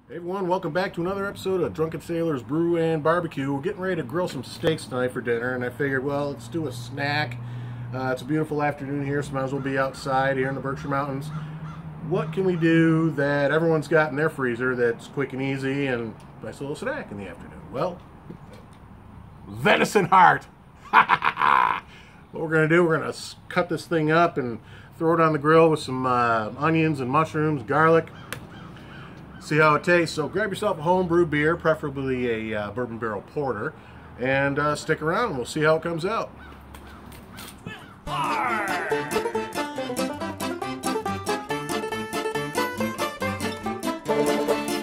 Hey everyone, welcome back to another episode of Drunken Sailors Brew and Barbecue. We're getting ready to grill some steaks tonight for dinner, and I figured, well, let's do a snack. It's a beautiful afternoon here, so might as well be outside here in the Berkshire Mountains. What can we do that everyone's got in their freezer that's quick and easy and a nice little snack in the afternoon? Well, Venison Heart! What we're going to do, we're going to cut this thing up and throw it on the grill with some onions and mushrooms, garlic. See how it tastes. So grab yourself a homebrew beer, preferably a bourbon barrel porter, and stick around and we'll see how it comes out.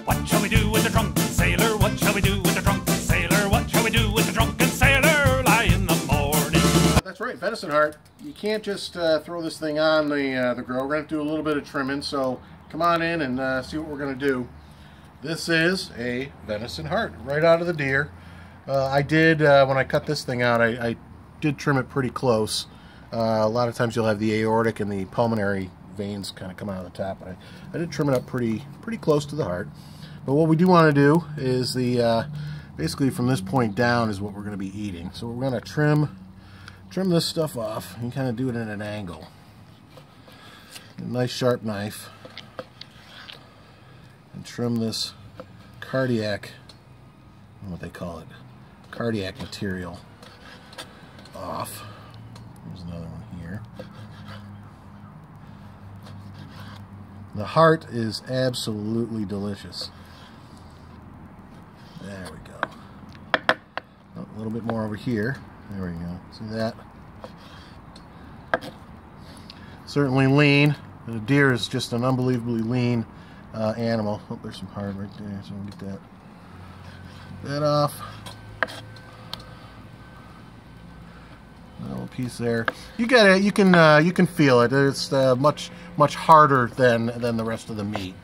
What shall we do with the drunken sailor? What shall we do with the drunken sailor? What shall we do with the drunken sailor? Lie in the morning. That's right, Venison Heart. You can't just throw this thing on the grill. We're going to do a little bit of trimming, so come on in and see what we're going to do. This is a Venison Heart, right out of the deer. I did, when I cut this thing out, I did trim it pretty close. A lot of times you'll have the aortic and the pulmonary veins kind of come out of the top. I did trim it up pretty close to the heart. But what we do want to do is basically from this point down is what we're going to be eating. So we're going to trim this stuff off and kind of do it at an angle. A nice sharp knife. And trim this cardiac, I don't know what they call it, cardiac material off. There's another one here. The heart is absolutely delicious. There we go. Oh, a little bit more over here. There we go. See that? Certainly lean. The deer is just an unbelievably lean animal. Oh, there's some heart right there, so we'll get that off. A little piece there. You get it. You can feel it. It's much harder than the rest of the meat.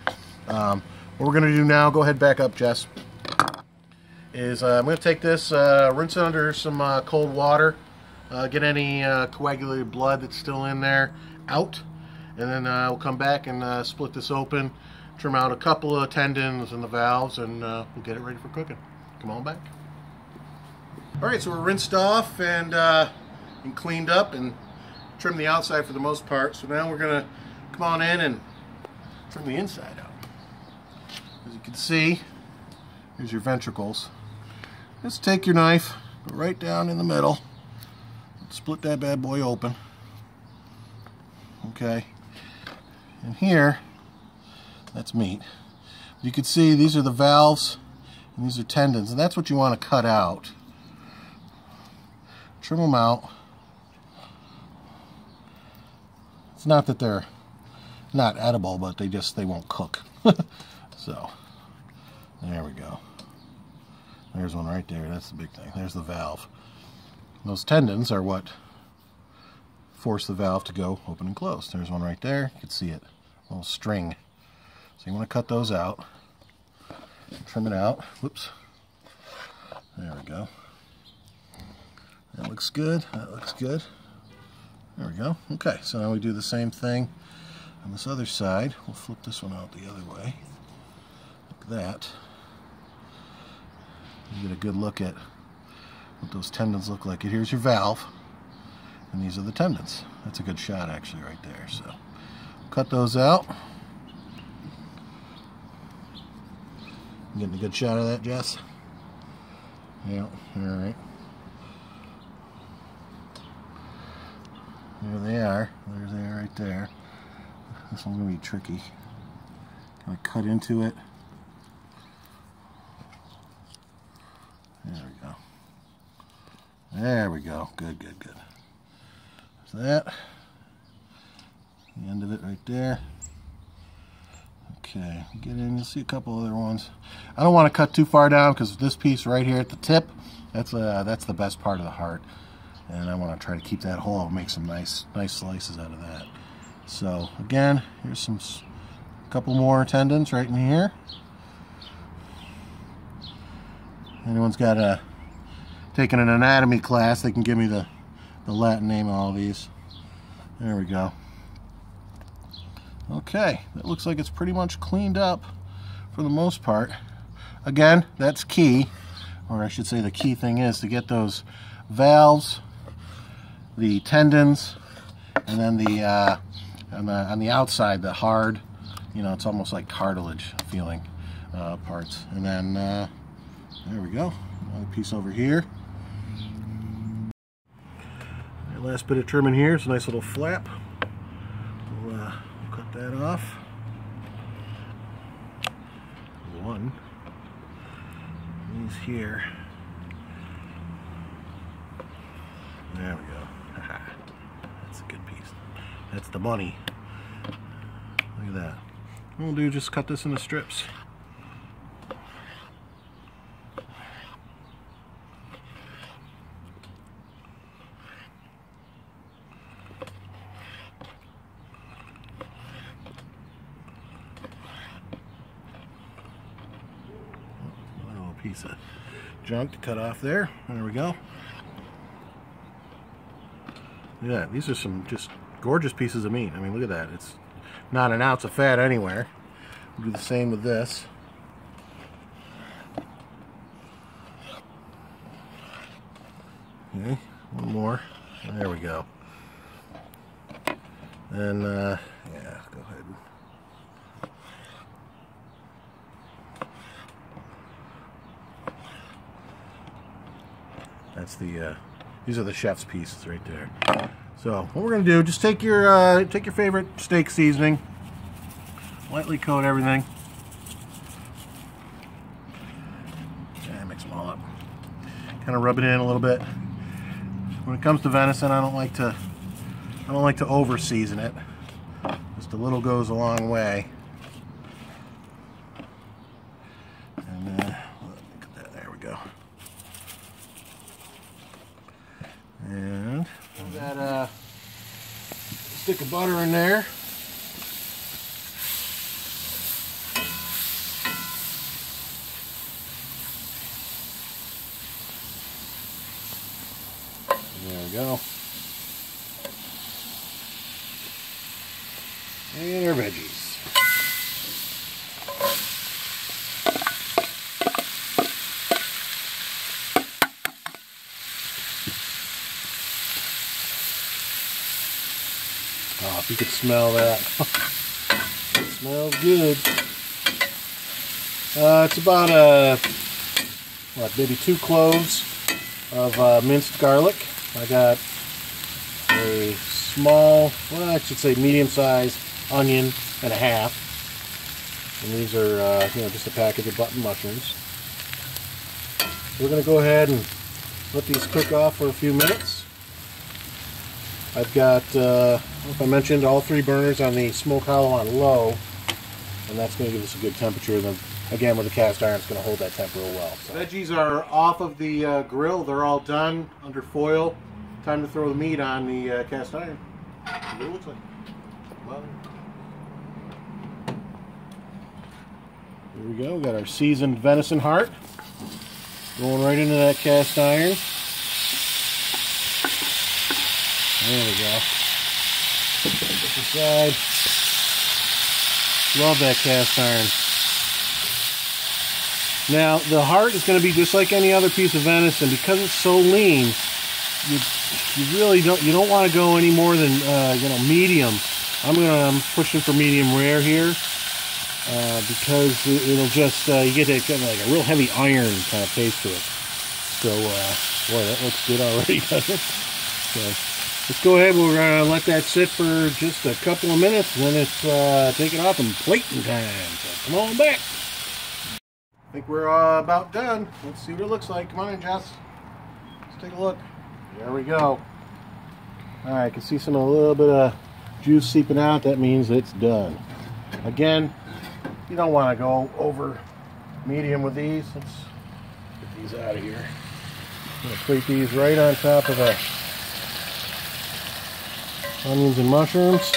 What we're going to do now, go ahead back up, Jess, is I'm going to take this, rinse it under some cold water, get any coagulated blood that's still in there out, and then we'll come back and split this open, trim out a couple of tendons and the valves, and we'll get it ready for cooking. Come on back. Alright, so we're rinsed off and cleaned up and trimmed the outside for the most part. So now we're going to come on in and trim the inside out. As you can see, here's your ventricles. Just take your knife, go right down in the middle, split that bad boy open. Okay, and here, that's meat. You can see these are the valves and these are tendons, and that's what you want to cut out. Trim them out. It's not that they're not edible, but they won't cook. So there we go. There's one right there. That's the big thing. There's the valve. Those tendons are what force the valve to go open and close. There's one right there. You can see it. A little string. So you want to cut those out. Trim it out. Whoops. There we go. That looks good. That looks good. There we go. Okay, so now we do the same thing on this other side. We'll flip this one out the other way. Like that. You get a good look at what those tendons look like. Here's your valve, and these are the tendons. That's a good shot actually right there. So cut those out. You getting a good shot of that, Jess? Yeah, alright. There they are. There they are right there. This one's going to be tricky. Kind of cut into it. There we go. There we go. Good, good, good. So that. The end of it right there. Okay, get in. You'll see a couple other ones. I don't want to cut too far down because this piece right here at the tip, that's the best part of the heart, and I want to try to keep that whole and make some nice slices out of that. So again, here's a couple more tendons right in here. Anyone's got taken an anatomy class, they can give me the Latin name of all these. There we go. Okay, that looks like it's pretty much cleaned up for the most part. Again, that's key, or I should say the key thing is to get those valves, the tendons, and then the on the outside, the hard, you know, it's almost like cartilage feeling parts. And then there we go, another piece over here. And last bit of trim in here is a nice little flap. We'll cut that off. One. These here. There we go. That's a good piece. That's the money. Look at that. What we'll do, just cut this into strips. Piece of junk to cut off there. There we go. Yeah, these are some just gorgeous pieces of meat. I mean, look at that. It's not an ounce of fat anywhere. We'll do the same with this. Okay, one more. There we go. And yeah, go ahead. That's the these are the chef's pieces right there. So what we're gonna do, just take your favorite steak seasoning, lightly coat everything. Yeah, mix them all up. Kind of rub it in a little bit. When it comes to venison, I don't like to over season it. Just a little goes a long way. And look at that. There we go. And that stick of butter in there. There we go. And our veggies. Oh, if you could smell that. It smells good. It's about what, maybe 2 cloves of minced garlic. I got a small, well, I should say medium-sized onion and a half. And these are, you know, just a package of button mushrooms. We're going to go ahead and let these cook off for a few minutes. I've got, I don't know if I mentioned, all 3 burners on the smoke hollow on low, and that's going to give us a good temperature. And then, again, with the cast iron, it's going to hold that temp real well. So. Veggies are off of the grill. They're all done under foil. Time to throw the meat on the cast iron. That's what it looks like. Well, here we go. We got our seasoned venison heart going right into that cast iron. There we go. Put this aside. Love that cast iron. Now, the heart is going to be just like any other piece of venison. Because it's so lean, you really don't want to go any more than you know, medium. I'm pushing for medium rare here because it'll just you get that kind of like a real heavy iron kind of taste to it. So boy, that looks good already, doesn't it? So let's go ahead. We're gonna let that sit for just a couple of minutes, and then it's take it off and plating time. So come on back. I think we're about done. Let's see what it looks like. Come on in, Jess. Let's take a look. There we go. All right, I can see a little bit of juice seeping out. That means it's done. Again, you don't want to go over medium with these. Let's get these out of here. I'm going to plate these right on top of the onions and mushrooms.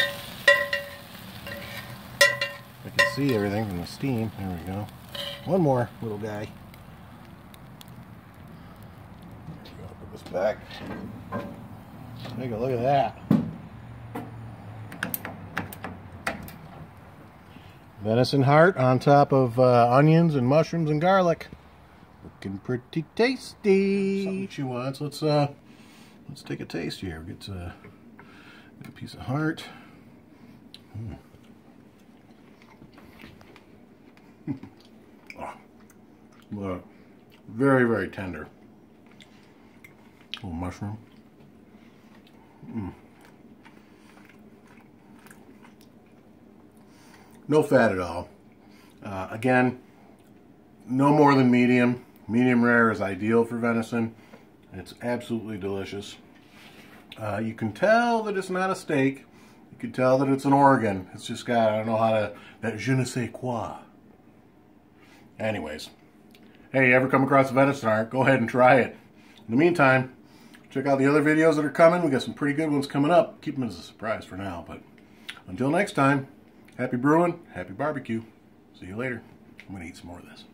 I can see everything from the steam. There we go. One more little guy. Put this back. Take a look at that. Venison heart on top of onions and mushrooms and garlic. Looking pretty tasty. Something she wants. Let's take a taste here. Get a piece of heart. Oh, very, very tender. A little mushroom. No fat at all. Again, no more than medium. Medium rare is ideal for venison. It's absolutely delicious. You can tell that it's not a steak. You can tell that it's an organ. It's just got, I don't know how to, that je ne sais quoi. Anyways, hey, you ever come across a venison heart, go ahead and try it. In the meantime, check out the other videos that are coming. We got some pretty good ones coming up. Keep them as a surprise for now, but until next time, happy brewing, happy barbecue. See you later. I'm going to eat some more of this.